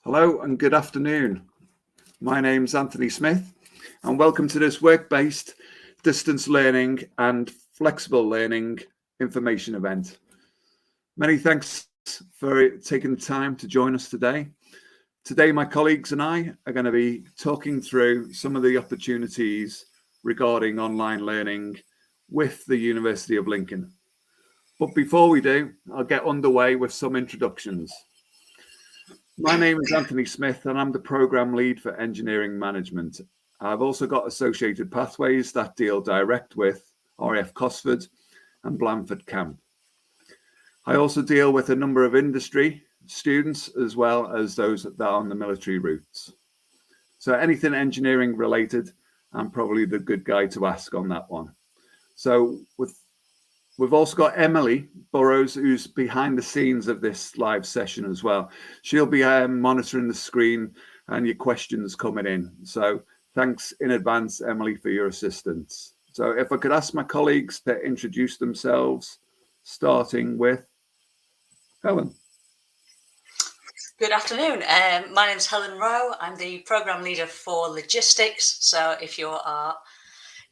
Hello and good afternoon. My name's Anthony Smith and welcome to this work-based distance learning and flexible learning information event. Many thanks for taking the time to join us today. Today, my colleagues and I are going to be talking through some of the opportunities regarding online learning with the University of Lincoln. But before we do, I'll get underway with some introductions. My name is Anthony Smith and I'm the Programme Lead for Engineering Management. I've also got associated pathways that deal direct with RAF Cosford and Blandford Camp. I also deal with a number of industry students as well as those that are on the military routes. So anything engineering related, I'm probably the good guy to ask on that one. So we've also got Emily Burrows, who's behind the scenes of this live session as well. She'll be monitoring the screen and your questions coming in. So thanks in advance, Emily, for your assistance. So if I could ask my colleagues to introduce themselves, starting with Helen. Good afternoon. My name is Helen Rowe. I'm the Programme Leader for Logistics. So if you are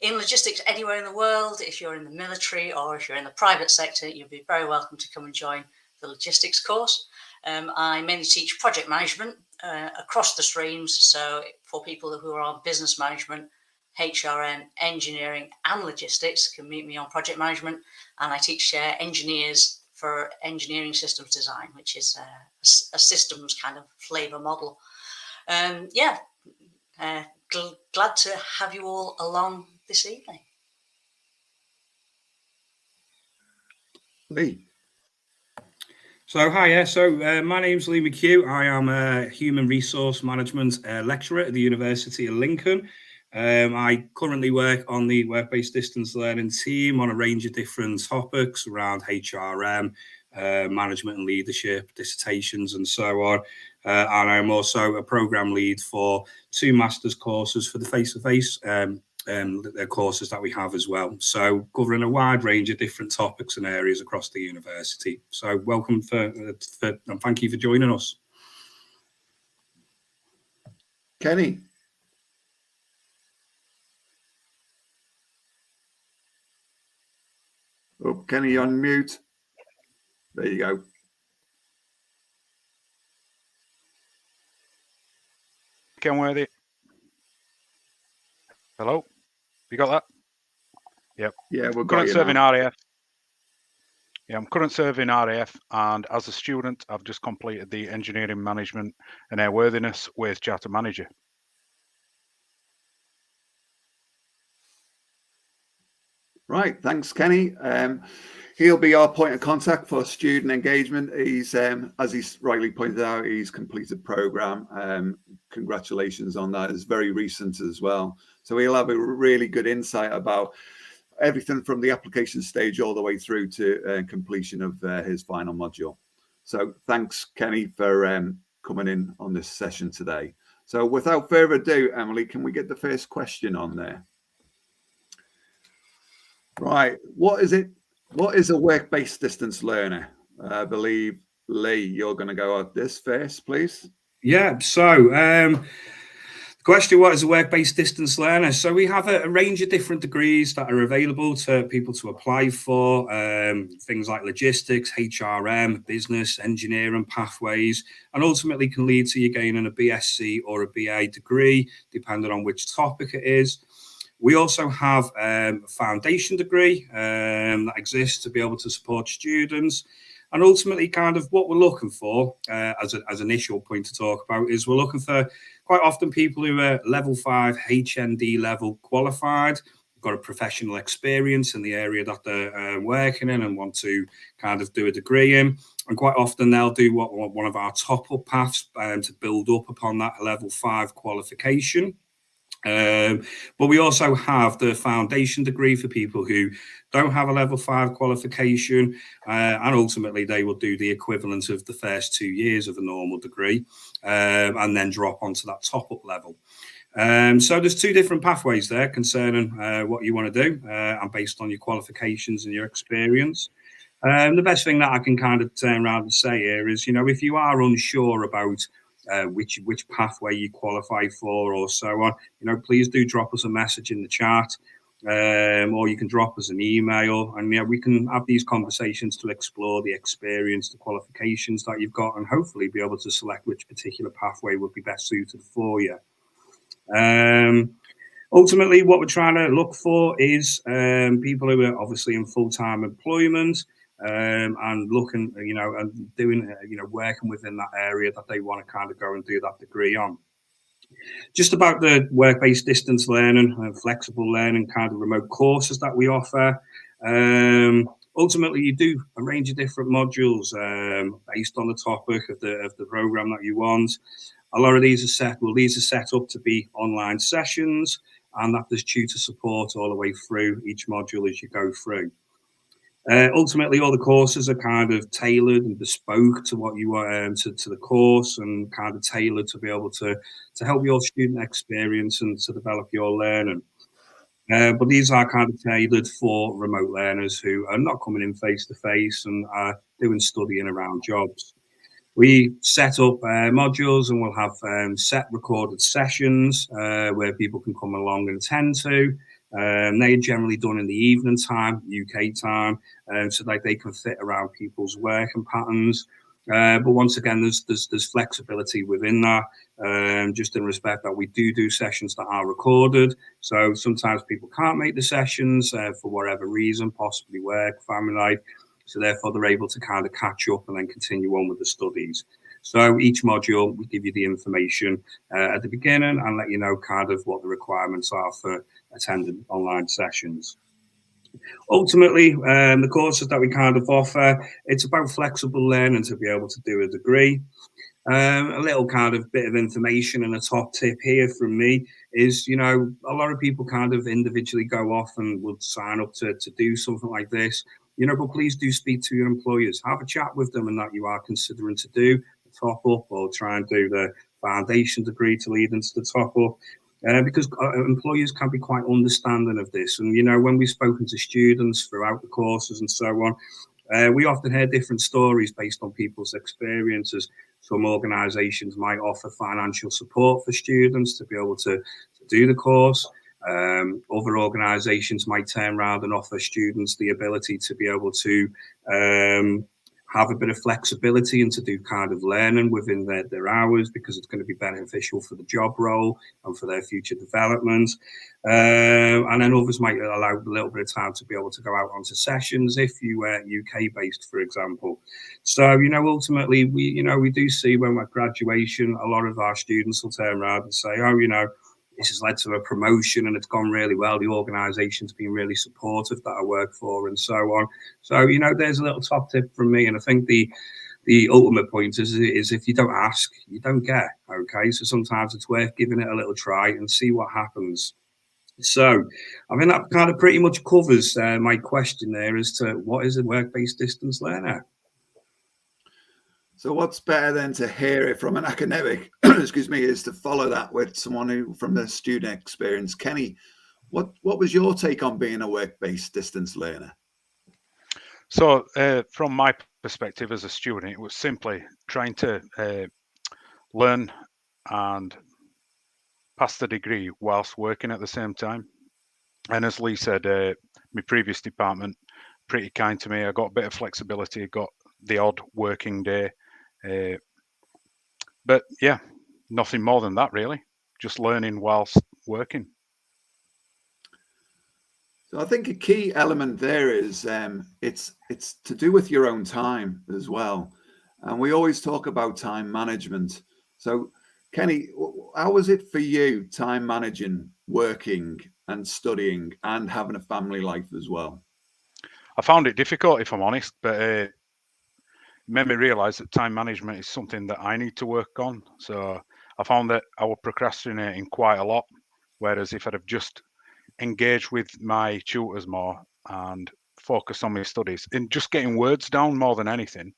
in logistics anywhere in the world, if you're in the military or if you're in the private sector, you'll be very welcome to come and join the logistics course. I mainly teach project management across the streams. So for people who are on business management, HRM, engineering and logistics can meet me on project management. And I teach engineers for engineering systems design, which is a systems kind of flavor model. Glad to have you all along this evening. Lee. So my name's Lee McHugh. I am a human resource management lecturer at the University of Lincoln. I currently work on the work-based distance learning team on a range of different topics around HRM, management and leadership, dissertations and so on. And I'm also a programme lead for 2 master's courses for the face-to-face courses that we have as well. So covering a wide range of different topics and areas across the university. So welcome and thank you for joining us. Kenny. Oh, Kenny, you're on mute. There you go. Kenworthy. Hello? You got that? Yep. Yeah, we're current serving RAF. Yeah, I'm current serving RAF, and as a student, I've just completed the engineering management and airworthiness with charter manager. Right, thanks, Kenny. He'll be our point of contact for student engagement. He's, as he's rightly pointed out, he's completed programme. Congratulations on that. It's very recent as well. So he'll have a really good insight about everything from the application stage all the way through to completion of his final module. So thanks, Kenny, for coming in on this session today. So without further ado, Emily, can we get the first question on there? Right, what is it? What is a work-based distance learner? I believe, Lee, you're going to go at this first, please. Yeah, so the question, what is a work-based distance learner? So we have a range of different degrees that are available to people to apply for, things like logistics, HRM, business, engineering pathways, and ultimately can lead to you gaining a BSc or a BA degree, depending on which topic it is. We also have a foundation degree that exists to be able to support students. And ultimately, kind of what we're looking for as an initial point to talk about is we're looking for quite often people who are level 5 HND level qualified, got a professional experience in the area that they're working in and want to kind of do a degree in. And quite often they'll do one of our top-up paths to build up upon that level 5 qualification. But we also have the foundation degree for people who don't have a level 5 qualification, and ultimately they will do the equivalent of the first 2 years of a normal degree, and then drop onto that top-up level. So there's 2 different pathways there concerning what you want to do, and based on your qualifications and your experience. The best thing that I can kind of turn around and say here is, if you are unsure about which pathway you qualify for, or so on, please do drop us a message in the chat, or you can drop us an email, and we can have these conversations to explore the experience, the qualifications that you've got, and hopefully be able to select which particular pathway would be best suited for you. Ultimately, what we're trying to look for is people who are obviously in full-time employment, and looking, and doing, working within that area that they want to kind of go and do that degree on. Just about the work-based distance learning and flexible learning kind of remote courses that we offer. Ultimately, you do a range of different modules based on the topic of the program that you want. A lot of these are set up to be online sessions, and that there's tutor support all the way through each module as you go through. Ultimately, all the courses are kind of tailored and bespoke to what you want, to the course, and kind of tailored to be able to help your student experience and to develop your learning. But these are kind of tailored for remote learners who are not coming in face to face and are doing studying around jobs. We set up modules, and we'll have set recorded sessions where people can come along and attend to. They're generally done in the evening time, UK time, so that they can fit around people's working patterns. But once again, there's flexibility within that, just in respect that we do sessions that are recorded. So sometimes people can't make the sessions for whatever reason, possibly work, family life. So therefore, they're able to kind of catch up and then continue on with the studies. So each module, we give you the information at the beginning and let you know kind of what the requirements are for attending online sessions. Ultimately, the courses that we kind of offer, it's about flexible learning to be able to do a degree. A little kind of bit of information and a top tip here from me is, a lot of people kind of individually go off and would sign up to do something like this, but please do speak to your employers, have a chat with them and that you are considering to do the top up or try and do the foundation degree to lead into the top up. Because employers can be quite understanding of this. And, when we've spoken to students throughout the courses and so on, we often hear different stories based on people's experiences. Some organisations might offer financial support for students to be able to do the course. Other organisations might turn around and offer students the ability to be able to have a bit of flexibility and to do kind of learning within their hours, because it's going to be beneficial for the job role and for their future development. And then others might allow a little bit of time to be able to go out onto sessions if you were UK based, for example. So, ultimately, we do see when we're at graduation, a lot of our students will turn around and say, this has led to a promotion and it's gone really well. The organisation's been really supportive that I work for and so on. So, there's a little top tip from me. And I think the ultimate point is if you don't ask, you don't get. Okay. So sometimes it's worth giving it a little try and see what happens. So I mean, that kind of pretty much covers my question there as to what is a work-based distance learner. So what's better than to hear it from an academic, excuse me, is to follow that with someone who from the student experience. Kenny, what was your take on being a work-based distance learner? So from my perspective as a student, it was simply trying to learn and pass the degree whilst working at the same time. And as Lee said, my previous department, pretty kind to me. I got a bit of flexibility, got the odd working day. But yeah, nothing more than that really, just learning whilst working. So I think a key element there is it's to do with your own time as well. And we always talk about time management. So Kenny, how was it for you, time managing, working and studying and having a family life as well? I found it difficult, if I'm honest, but it made me realise that time management is something that I need to work on. So I found that I was procrastinating quite a lot, whereas if I'd have just engaged with my tutors more and focused on my studies and just getting words down more than anything,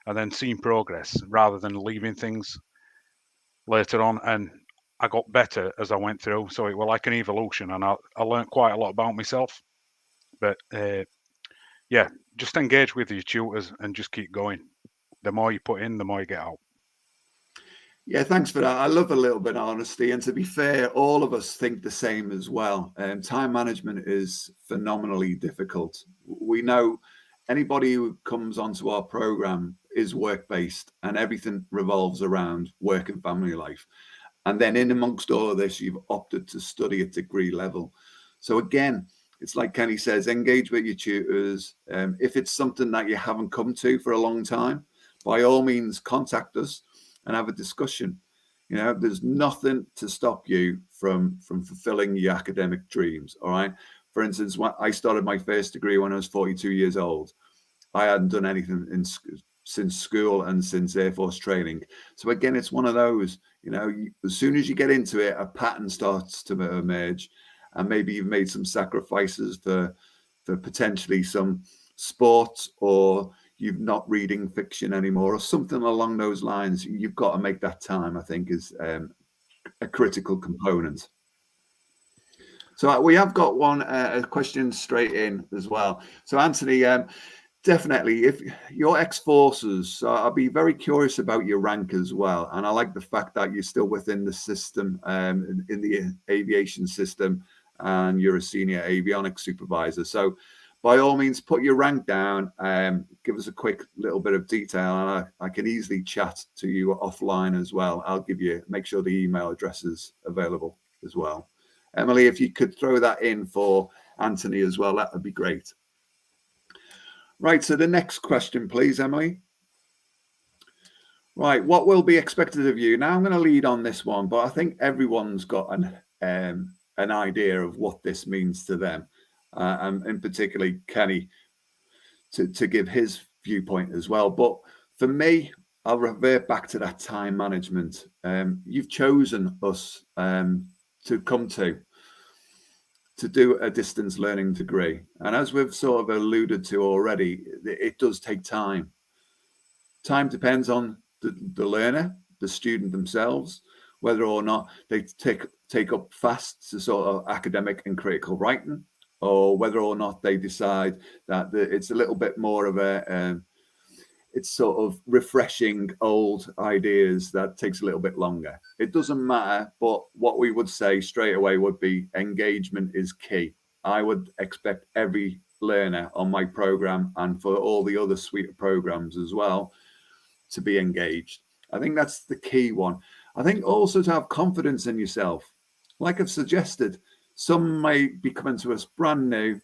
and then seeing progress rather than leaving things later on. And I got better as I went through. So it was like an evolution, and I learned quite a lot about myself. But yeah, just engage with your tutors and just keep going. The more you put in, the more you get out. Yeah, thanks for that. I love a little bit of honesty. And to be fair, all of us think the same as well. Time management is phenomenally difficult. We know anybody who comes onto our program is work-based and everything revolves around work and family life. And then in amongst all of this, you've opted to study at degree level. So again, it's like Kenny says, engage with your tutors. If it's something that you haven't come to for a long time, by all means, contact us and have a discussion. You know, there's nothing to stop you from fulfilling your academic dreams. All right. For instance, when I started my first degree when I was 42 years old, I hadn't done anything since school and since Air Force training. So again, it's one of those, you know, as soon as you get into it, a pattern starts to emerge, and maybe you've made some sacrifices for potentially some sports, or you're not reading fiction anymore, or something along those lines. You've got to make that time, I think, is a critical component. So we have got a question straight in as well. So Anthony, definitely, if you're ex-forces, I'll be very curious about your rank as well. And I like the fact that you're still within the system, in the aviation system, and you're a senior avionics supervisor. So by all means, put your rank down, give us a quick little bit of detail, and I can easily chat to you offline as well. I'll make sure the email address is available as well. Emily, if you could throw that in for Anthony as well, that would be great. Right, so the next question, please, Emily. Right, what will be expected of you? Now I'm going to lead on this one, but I think everyone's got an idea of what this means to them, and in particularly Kenny, to give his viewpoint as well. But for me, I'll revert back to that time management. You've chosen us to come to do a distance learning degree. And as we've sort of alluded to already, it does take time. Time depends on the learner, the student themselves, whether or not they take up fast to sort of academic and critical writing, or whether or not they decide that it's a little bit more of it's sort of refreshing old ideas that takes a little bit longer. It doesn't matter, but what we would say straight away would be engagement is key. I would expect every learner on my program, and for all the other suite of programs as well, to be engaged. I think that's the key one. I think also to have confidence in yourself. Like I've suggested, some may be coming to us brand new,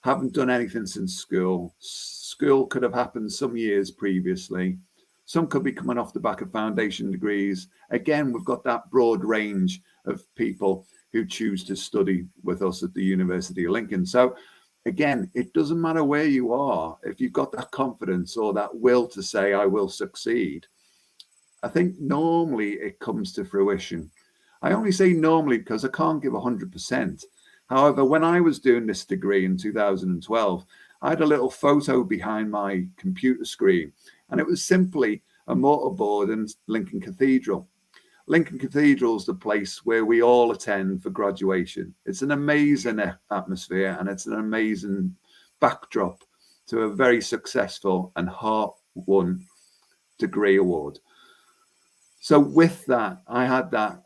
haven't done anything since school. School could have happened some years previously. Some could be coming off the back of foundation degrees. Again, we've got that broad range of people who choose to study with us at the University of Lincoln. So again, it doesn't matter where you are. If you've got that confidence or that will to say, I will succeed, I think normally it comes to fruition. I only say normally because I can't give 100%. However, when I was doing this degree in 2012, I had a little photo behind my computer screen, and it was simply a mortarboard in Lincoln Cathedral. Lincoln Cathedral is the place where we all attend for graduation. It's an amazing atmosphere, and it's an amazing backdrop to a very successful and heart-won degree award. So with that, I had that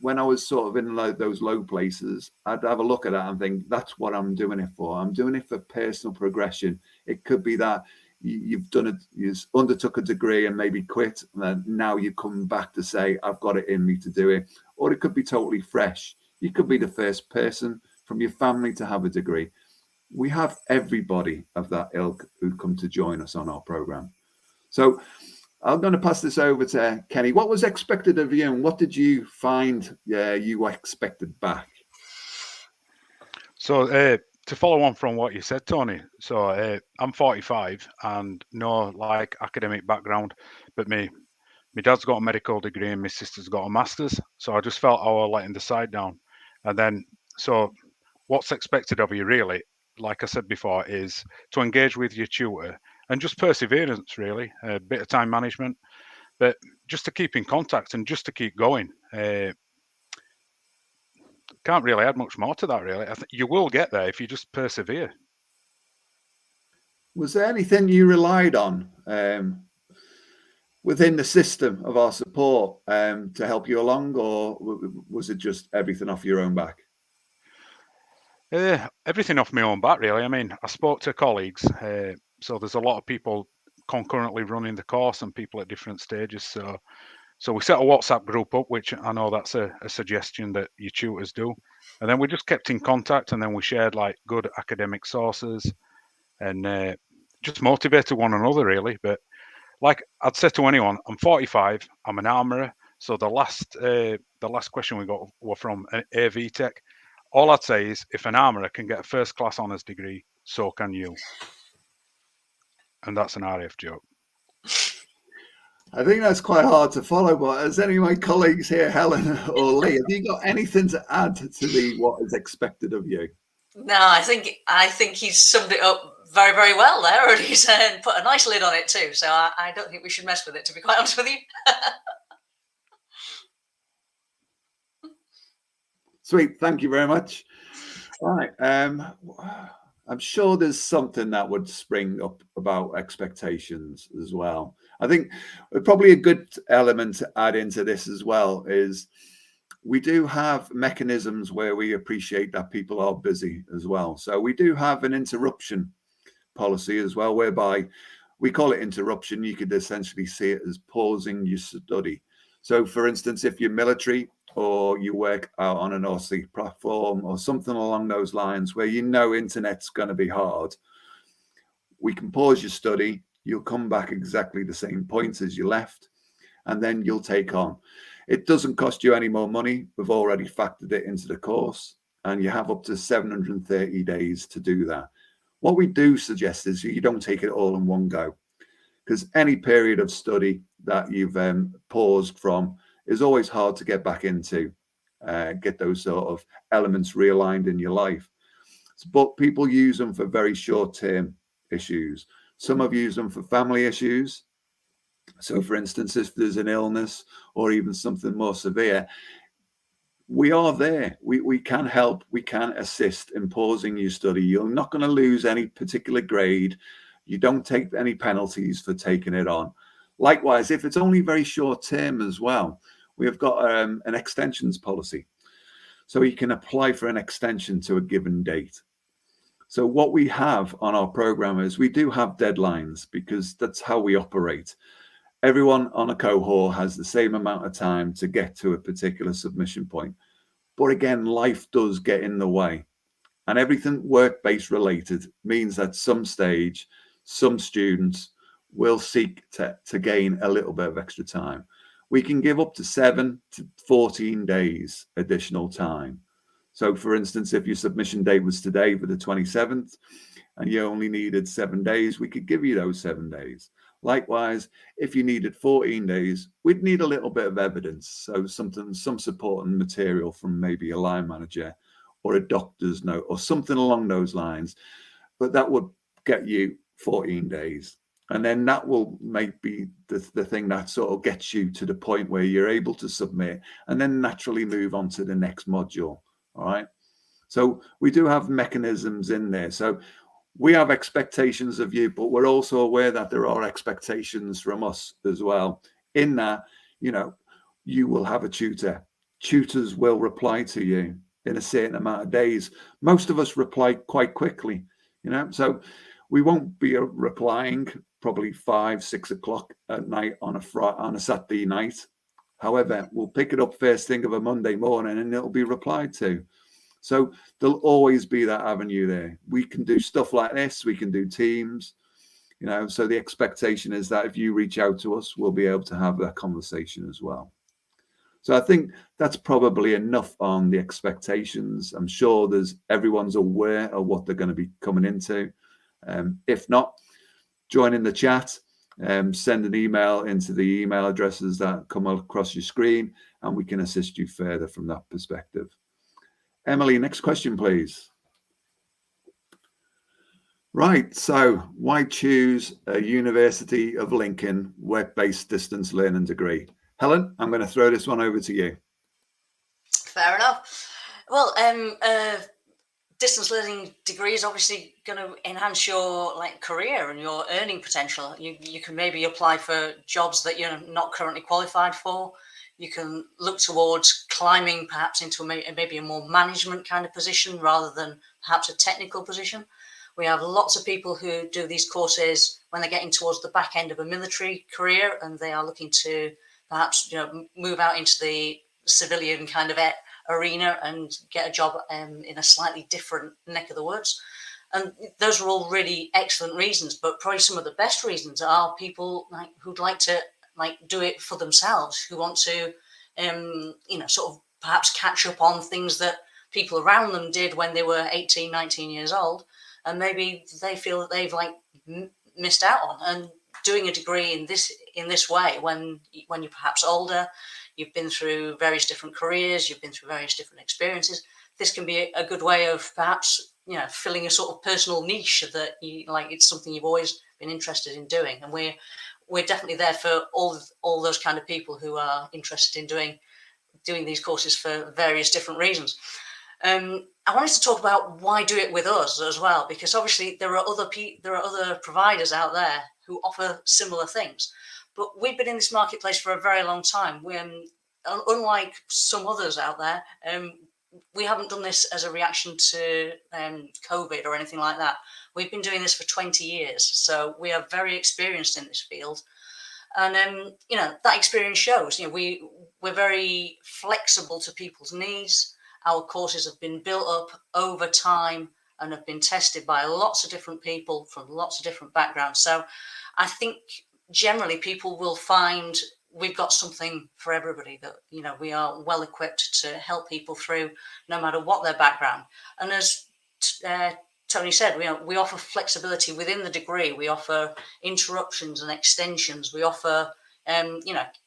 when I was sort of in those low places, I'd have a look at that and think, that's what I'm doing it for. I'm doing it for personal progression. It could be that you've done it, you undertook a degree and maybe quit, and then now you come back to say, I've got it in me to do it. Or it could be totally fresh. You could be the first person from your family to have a degree. We have everybody of that ilk who come to join us on our program. So I'm going to pass this over to Kenny. What was expected of you, and what did you find you expected back? So to follow on from what you said, Tony, so I'm 45 and no like academic background, but my dad's got a medical degree and my sister's got a master's. So I just felt I was letting the side down. And then, so what's expected of you really, like I said before, is to engage with your tutor and just perseverance, really, a bit of time management, but just to keep in contact and just to keep going. Can't really add much more to that, really. I think you will get there if you just persevere. Was there anything you relied on within the system of our support to help you along, or was it just everything off your own back? Everything off my own back, really. I mean, I spoke to colleagues, so there's a lot of people concurrently running the course and people at different stages. So we set a WhatsApp group up, which I know that's a suggestion that your tutors do. And then we just kept in contact, and then we shared like good academic sources and just motivated one another, really. But like I'd say to anyone, I'm 45, I'm an armourer. So the last question we got were from AV Tech. All I'd say is, if an armourer can get a first class honours degree, so can you. And that's an RAF joke. I think that's quite hard to follow, but as any of my colleagues here, Helen or Lee, have you got anything to add to what is expected of you? No, I think he's summed it up very, very well there, and he's put a nice lid on it too. So I don't think we should mess with it, to be quite honest with you. Sweet, thank you very much. All right, I'm sure there's something that would spring up about expectations as well. I think probably a good element to add into this as well is we do have mechanisms where we appreciate that people are busy as well. So we do have an interruption policy as well, whereby we call it interruption. You could essentially see it as pausing your study. So for instance, if you're military or you work out on an OC platform or something along those lines where you know internet's going to be hard, we can pause your study. You'll come back exactly the same points as you left, and then you'll take on. It doesn't cost you any more money. We've already factored it into the course, and you have up to 730 days to do that. What we do suggest is you don't take it all in one go, because any period of study that you've paused from is always hard to get back into, get those sort of elements realigned in your life. But people use them for very short-term issues. Some have used them for family issues. So for instance, if there's an illness or even something more severe, we are there. We can help. We can assist in pausing your study. You're not going to lose any particular grade. You don't take any penalties for taking it on. Likewise, if it's only very short term as well, we have got an extensions policy. So you can apply for an extension to a given date. So what we have on our program is we do have deadlines, because that's how we operate. Everyone on a cohort has the same amount of time to get to a particular submission point. But again, life does get in the way. And everything work-based related means at some stage, some students will seek to gain a little bit of extra time. We can give up to 7 to 14 days additional time. So for instance, if your submission date was today for the 27th and you only needed 7 days, we could give you those 7 days. Likewise, if you needed 14 days, we'd need a little bit of evidence. So some supporting material from maybe a line manager or a doctor's note or something along those lines. But that would get you 14 days. And then that will maybe the thing that sort of gets you to the point where you're able to submit and then naturally move on to the next module. All right. So we do have mechanisms in there. So we have expectations of you, but we're also aware that there are expectations from us as well. In that, you will have a tutor. Tutors will reply to you in a certain amount of days. Most of us reply quite quickly, so we won't be replying probably 5, 6 o'clock at night on a Saturday night. However, we'll pick it up first thing of a Monday morning and it'll be replied to. So there'll always be that avenue there. We can do stuff like this. We can do Teams, so the expectation is that if you reach out to us, we'll be able to have that conversation as well. So I think that's probably enough on the expectations. I'm sure everyone's aware of what they're going to be coming into. If not, join in the chat, send an email into the email addresses that come across your screen, and we can assist you further from that perspective. Emily, next question, please. Right, so why choose a University of Lincoln work-based distance learning degree? Helen, I'm going to throw this one over to you. Fair enough. Well, distance learning degree is obviously going to enhance your career and your earning potential. You can maybe apply for jobs that you're not currently qualified for. You can look towards climbing perhaps into maybe a more management kind of position rather than perhaps a technical position. We have lots of people who do these courses when they're getting towards the back end of a military career and they are looking to perhaps move out into the civilian kind of arena and get a job in a slightly different neck of the woods. And those are all really excellent reasons, but probably some of the best reasons are people who'd like to do it for themselves, who want to sort of perhaps catch up on things that people around them did when they were 18, 19 years old, and maybe they feel that they've missed out on. And doing a degree in this way when you're perhaps older, you've been through various different careers, you've been through various different experiences, this can be a good way of perhaps filling a sort of personal niche that it's something you've always been interested in doing. And we're definitely there for all those kind of people who are interested in doing these courses for various different reasons. I wanted to talk about why do it with us as well, because obviously there are other providers out there who offer similar things, but we've been in this marketplace for a very long time. Unlike some others out there, we haven't done this as a reaction to COVID or anything like that. We've been doing this for 20 years, so we are very experienced in this field. And that experience shows. We're very flexible to people's needs. Our courses have been built up over time and have been tested by lots of different people from lots of different backgrounds. So I think generally people will find we've got something for everybody, that we are well equipped to help people through no matter what their background. And as Tony said, we offer flexibility within the degree. We offer interruptions and extensions. We offer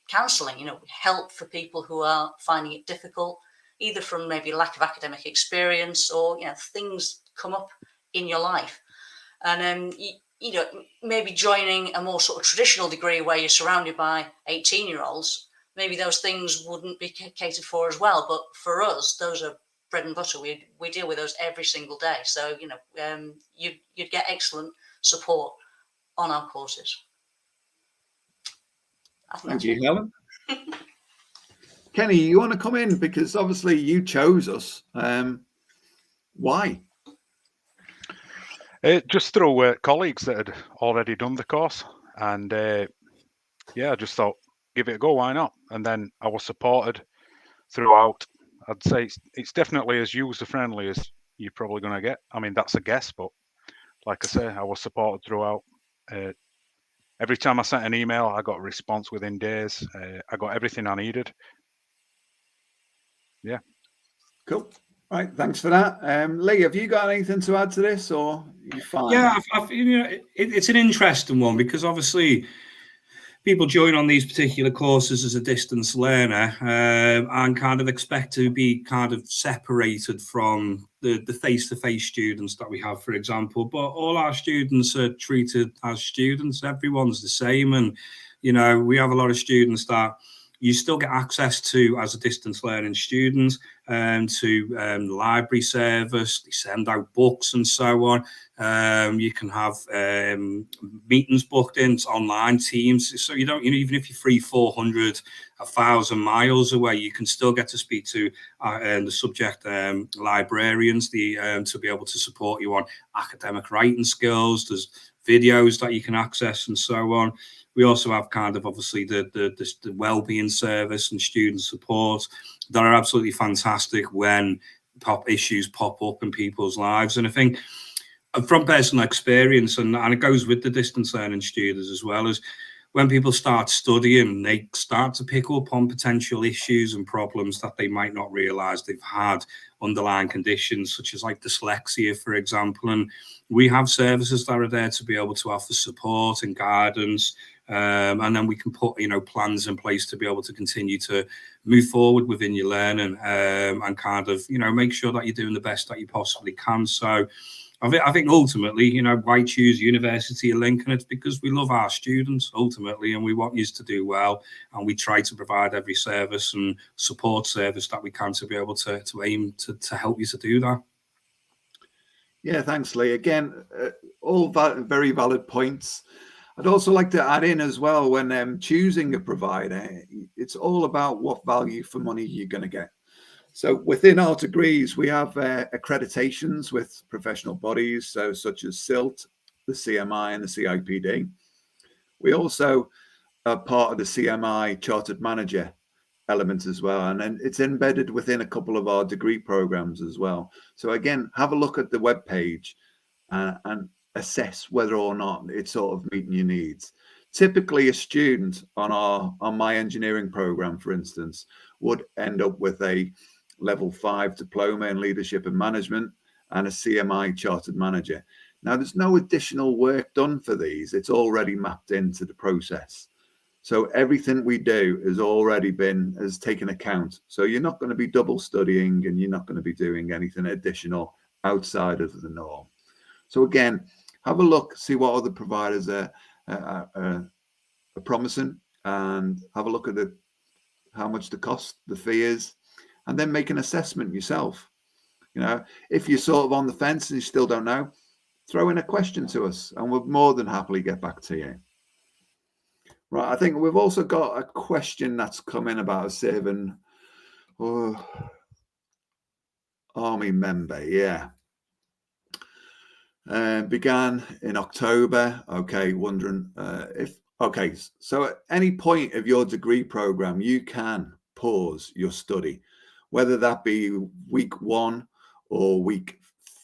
counselling, help for people who are finding it difficult, either from maybe lack of academic experience or things come up in your life. And maybe joining a more sort of traditional degree where you're surrounded by 18-year-olds, maybe those things wouldn't be catered for as well. But for us, those are bread and butter. We deal with those every single day. So you'd get excellent support on our courses. Thank you, Helen. Kenny, you want to come in, because obviously you chose us. Why? Just through colleagues that had already done the course, and I just thought, give it a go, why not? And then I was supported throughout. I'd say it's definitely as user-friendly as you're probably going to get. I mean, that's a guess, but like I say, I was supported throughout. Every time I sent an email, I got a response within days. I got everything I needed. Yeah. Cool. Right, thanks for that. Lee, have you got anything to add to this, or are you fine? Yeah, it's an interesting one, because obviously people join on these particular courses as a distance learner and kind of expect to be kind of separated from the face-to-face students that we have, for example. But all our students are treated as students. Everyone's the same. And, we have a lot of students that you still get access to as a distance learning student, to the library service. They send out books and so on. You can have meetings booked in online, Teams. So you don't, even if you're 300, 400, 1,000 miles away, you can still get to speak to the subject librarians to be able to support you on academic writing skills. There's videos that you can access and so on. We also have kind of obviously the wellbeing service and student support that are absolutely fantastic when issues pop up in people's lives. And I think from personal experience, and it goes with the distance learning students as well, as when people start studying, they start to pick up on potential issues and problems that they might not realize they've had, underlying conditions such as like dyslexia, for example. And we have services that are there to be able to offer support and guidance. And then we can put, plans in place to be able to continue to move forward within your learning and kind of, make sure that you're doing the best that you possibly can. So I think ultimately, why choose University of Lincoln? It's because we love our students ultimately, and we want you to do well. And we try to provide every service and support service that we can to be able to aim to help you to do that. Yeah, thanks, Lee. Again, all very valid points. I'd also like to add in as well, when choosing a provider, it's all about what value for money you're going to get. So within our degrees, we have accreditations with professional bodies, so such as CILT, the CMI and the CIPD. We also are part of the CMI Chartered Manager element as well, and then it's embedded within a couple of our degree programs as well. So again, have a look at the web page and assess whether or not it's sort of meeting your needs. Typically, a student on my engineering program, for instance, would end up with a level 5 diploma in leadership and management and a CMI Chartered Manager. Now, there's no additional work done for these. It's already mapped into the process. So everything we do has taken account. So you're not going to be double studying, and you're not going to be doing anything additional outside of the norm. So again, have a look, see what other providers are promising, and have a look at how much the cost, the fee is, and then make an assessment yourself. You know, if you're sort of on the fence and you still don't know, throw in a question to us, and we'll more than happily get back to you. Right, I think we've also got a question that's come in about a serving army member. Yeah. Began in October. Okay, wondering so at any point of your degree program, you can pause your study, whether that be week 1 or week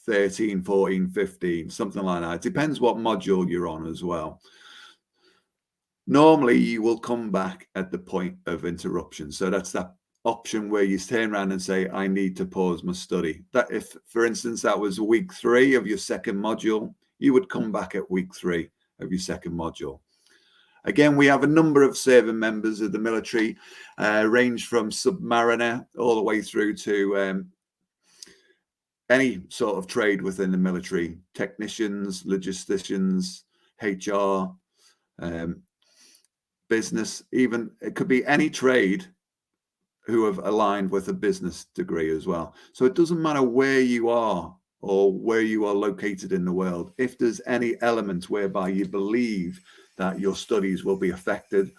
13, 14, 15, something like that. It depends what module you're on as well. Normally, you will come back at the point of interruption. So that's that option where you turn around and say, I need to pause my study. That if, for instance, that was week 3 of your second module, you would come back at week 3 of your second module. Again, we have a number of serving members of the military, range from submariner all the way through to any sort of trade within the military, technicians, logisticians, HR, business, even it could be any trade who have aligned with a business degree as well. So it doesn't matter where you are or where you are located in the world. If there's any element whereby you believe that your studies will be affected,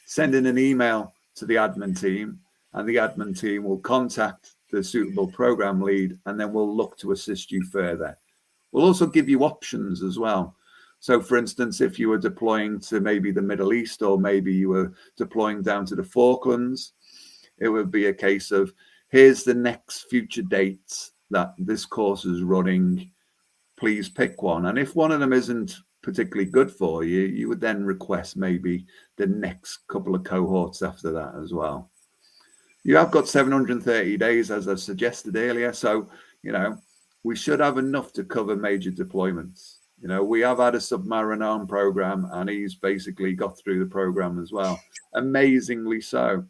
send in an email to the admin team, and the admin team will contact the suitable program lead, and then we'll look to assist you further. We'll also give you options as well. So, for instance, if you were deploying to maybe the Middle East, or maybe you were deploying down to the Falklands, it would be a case of, here's the next future dates that this course is running. Please pick one. And if one of them isn't particularly good for you, you would then request maybe the next couple of cohorts after that as well. You have got 730 days, as I suggested earlier. So, you know, we should have enough to cover major deployments. You know, we have had a submarine arm program, and he's basically got through the program as well. Amazingly so.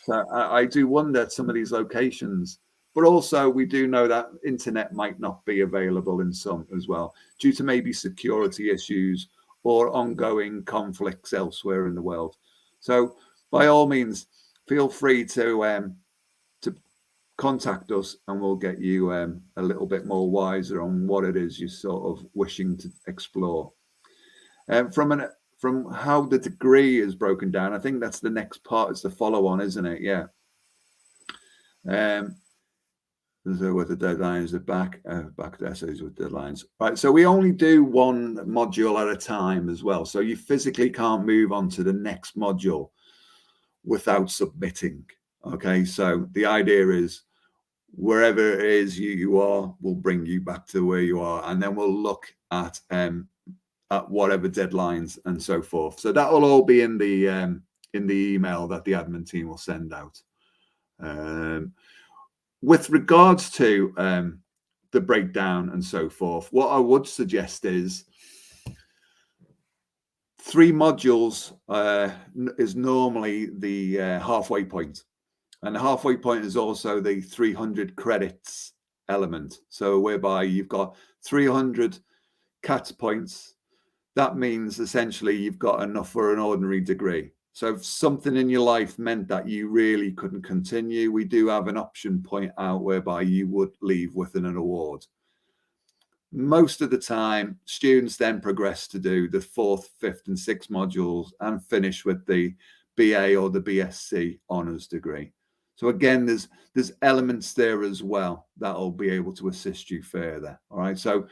So I do wonder at some of these locations, but also we do know that internet might not be available in some as well, due to maybe security issues or ongoing conflicts elsewhere in the world. So by all means, feel free to contact us, and we'll get you a little bit more wiser on what it is you're sort of wishing to explore. From how the degree is broken down, I think that's the next part. It's the follow-on, isn't it? Yeah. So with the deadlines, the back to essays with deadlines. Right. So we only do one module at a time as well. So you physically can't move on to the next module without submitting. Okay, so the idea is wherever it is you are, we'll bring you back to where you are, and then we'll look at whatever deadlines and so forth. So that will all be in the email that the admin team will send out. With regards to the breakdown and so forth, what I would suggest is 3 modules is normally the halfway point. And the halfway point is also the 300 credits element. So whereby you've got 300 CATS points, that means essentially you've got enough for an ordinary degree. So if something in your life meant that you really couldn't continue, we do have an option point out whereby you would leave with an award. Most of the time, students then progress to do the 4th, 5th and 6th modules and finish with the BA or the BSc honours degree. So again, there's elements there as well that'll be able to assist you further. All right. So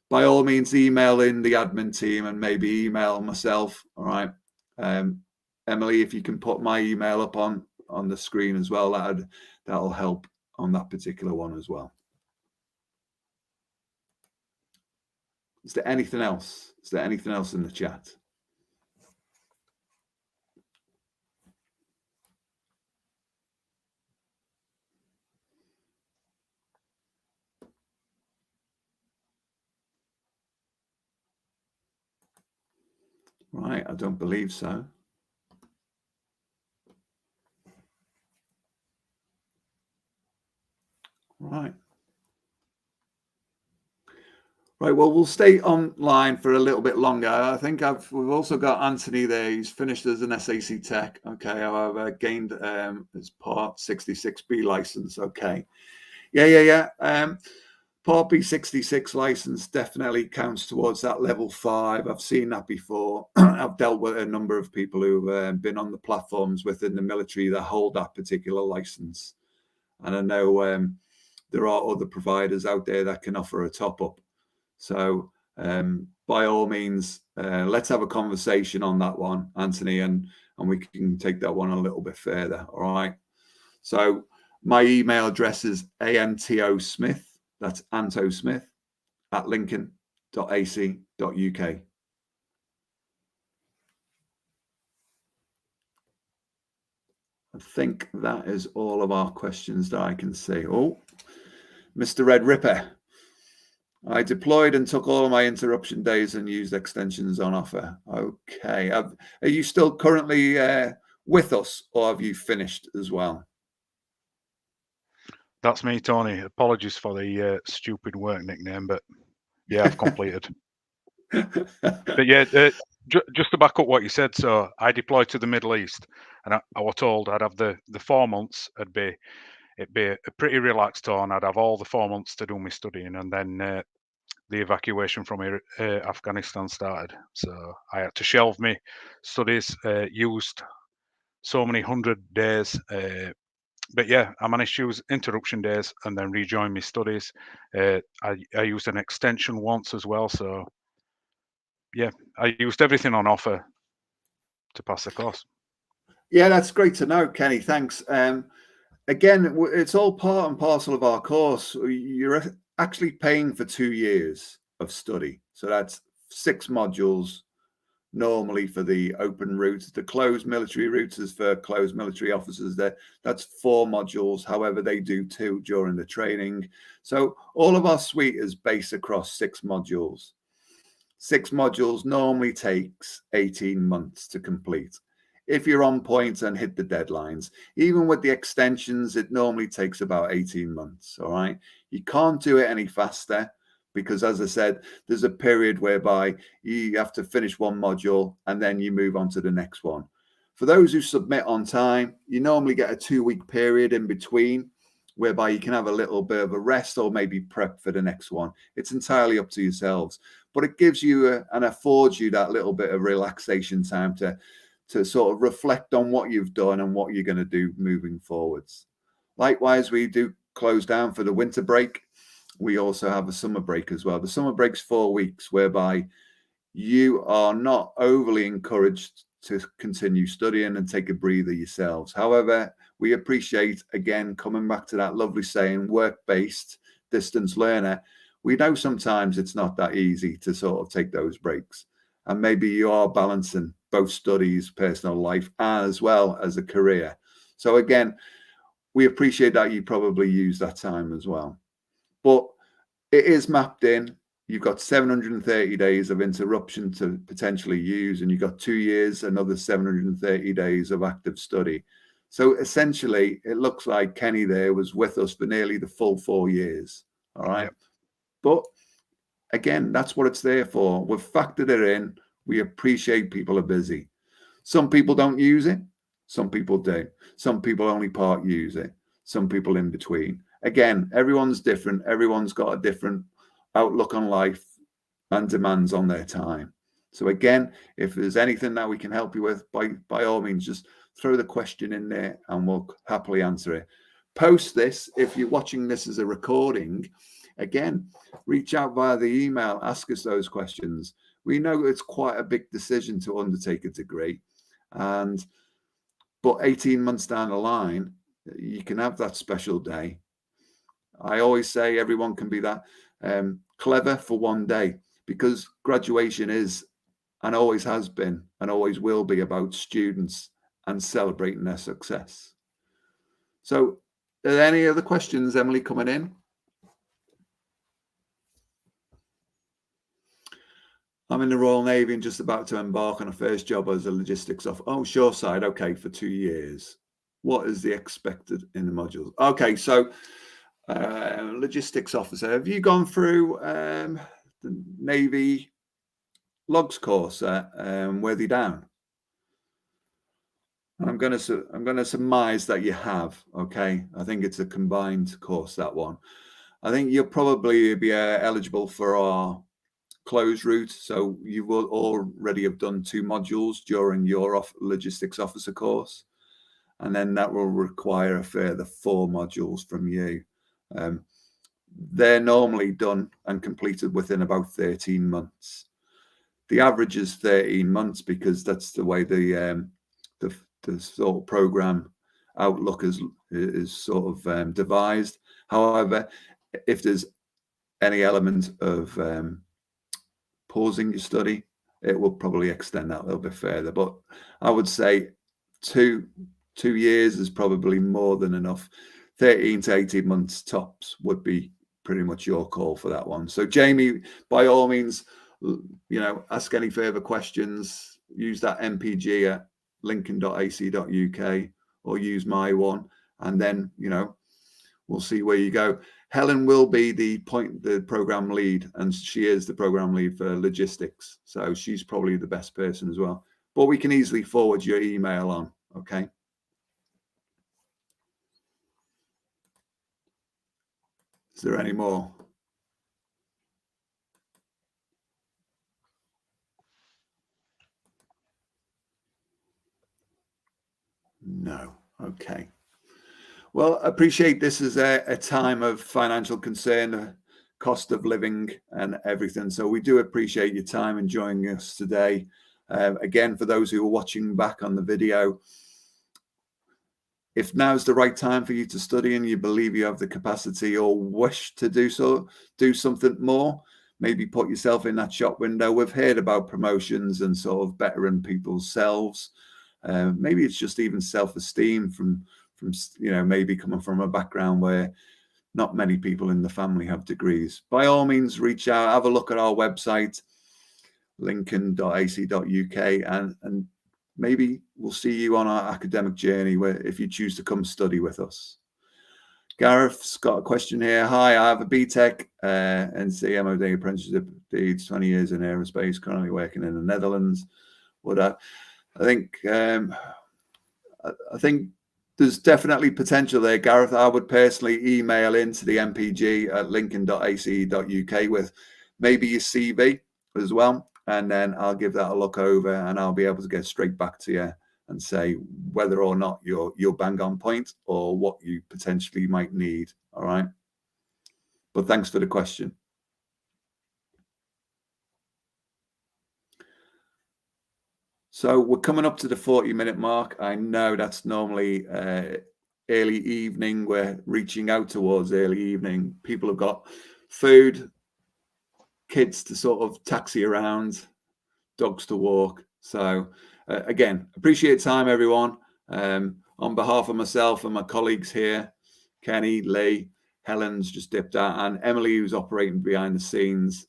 by all means, email in the admin team and maybe email myself. All right. Emily, if you can put my email up on the screen as well, that'll help on that particular one as well. Is there anything else? Is there anything else in the chat? Right, I don't believe so. Right. Right, well, we'll stay online for a little bit longer. I think we've also got Anthony there. He's finished as an SAC Tech. Okay, however, gained his Part 66B license. Okay, yeah. Part B66 license definitely counts towards that level 5. I've seen that before. I've dealt with a number of people who've been on the platforms within the military that hold that particular license, and I know there are other providers out there that can offer a top up. So by all means, let's have a conversation on that one, Anthony, and we can take that one a little bit further. All right. So my email address is antosmith, that's Anto Smith, at lincoln.ac.uk. I think that is all of our questions that I can see. Oh, Mr. Red Ripper. I deployed and took all of my interruption days and used extensions on offer. Okay. Are you still currently with us, or have you finished as well? That's me, Tony. Apologies for the stupid work nickname, but yeah, I've completed. But yeah, just to back up what you said, so I deployed to the Middle East, and I was told I'd have the 4 months. It'd be a pretty relaxed tour. I'd have all the 4 months to do my studying, and then the evacuation from Afghanistan started. So I had to shelve my studies, used so many 100 days. But yeah, I managed to use interruption days and then rejoin my studies. I used an extension once as well. So yeah, I used everything on offer to pass the course. Yeah, that's great to know, Kenny. Thanks. Again, it's all part and parcel of our course. You're actually paying for 2 years of study. So that's 6 modules normally for the open routes. The closed military routes is for closed military officers. That's 4 modules. However, they do 2 during the training. So all of our suite is based across 6 modules. 6 modules normally takes 18 months to complete. If you're on point and hit the deadlines, even with the extensions, it normally takes about 18 months. All right. You can't do it any faster because, as I said, there's a period whereby you have to finish one module and then you move on to the next one. For those who submit on time, you normally get a 2-week period in between whereby you can have a little bit of a rest or maybe prep for the next one. It's entirely up to yourselves, but it gives you and affords you that little bit of relaxation time to sort of reflect on what you've done and what you're going to do moving forwards. Likewise, we do close down for the winter break. We also have a summer break as well. The summer break's 4 weeks, whereby you are not overly encouraged to continue studying and take a breather yourselves. However, we appreciate, again, coming back to that lovely saying, work-based distance learner. We know sometimes it's not that easy to sort of take those breaks. And maybe you are balancing both studies, personal life, as well as a career. So again, we appreciate that you probably use that time as well. But it is mapped in. You've got 730 days of interruption to potentially use, and you've got 2 years, another 730 days of active study. So essentially, it looks like Kenny there was with us for nearly the full 4 years. All right. Yep. But again, that's what it's there for. We've factored it in. We appreciate people are busy. Some people don't use it. Some people do. Some people only part use it. Some people in between. Again, everyone's different. Everyone's got a different outlook on life, and demands on their time. So again, if there's anything that we can help you with, by all means, just throw the question in there and we'll happily answer it. Post this. If you're watching this as a recording, again, reach out via the email, ask us those questions. We know it's quite a big decision to undertake a degree, but 18 months down the line, you can have that special day. I always say everyone can be that clever for one day, because graduation is, and always has been, and always will be, about students and celebrating their success. So, are there any other questions, Emily, coming in? I'm in the Royal Navy and just about to embark on a first job as a logistics officer. Oh, shoreside. Okay, for 2 years. What is the expected in the modules? Okay, so logistics officer. Have you gone through the Navy logs course at Worthy Down? I'm going to surmise that you have. Okay, I think it's a combined course, that one. I think you'll probably be eligible for our closed route. So you will already have done 2 modules during your logistics officer course, and then that will require a further 4 modules from you. They're normally done and completed within about 13 months. The average is 13 months because that's the way the sort of program outlook is sort of devised. However, if there's any element of pausing your study, it will probably extend that a little bit further. But I would say 2 years is probably more than enough. 13 to 18 months tops would be pretty much your call for that one. So Jamie, by all means, ask any further questions. Use that MPG at lincoln.ac.uk or use my one, and then we'll see where you go. Helen will be the program lead, and she is the program lead for logistics, so she's probably the best person as well. But we can easily forward your email on. Okay. Is there any more? No. Okay. Well, I appreciate this is a time of financial concern, cost of living and everything. So we do appreciate your time and joining us today. Again, for those who are watching back on the video, if now's the right time for you to study and you believe you have the capacity or wish to do something more, maybe put yourself in that shop window. We've heard about promotions and sort of bettering people's selves. Maybe it's just even self-esteem from maybe coming from a background where not many people in the family have degrees. By all means, reach out, have a look at our website, lincoln.ac.uk, and maybe we'll see you on our academic journey where if you choose to come study with us. Gareth's got a question here. Hi, I have a BTEC NC MOD apprenticeship, 20 years in aerospace, currently working in the Netherlands. I think there's definitely potential there, Gareth. I would personally email into the MPG at lincoln.ac.uk with maybe your CV as well. And then I'll give that a look over and I'll be able to get straight back to you and say whether or not you're bang on point or what you potentially might need. All right. But thanks for the question. So we're coming up to the 40-minute mark. I know that's normally early evening. We're reaching out towards early evening. People have got food, kids to sort of taxi around, dogs to walk. So again, appreciate time, everyone. On behalf of myself and my colleagues here, Kenny, Lee, Helen's just dipped out, and Emily, who's operating behind the scenes,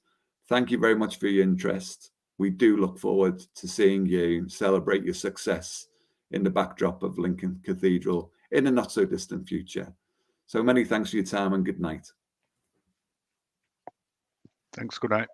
thank you very much for your interest. We do look forward to seeing you celebrate your success in the backdrop of Lincoln Cathedral in a not so distant future. So many thanks for your time and good night. Thanks. Good night.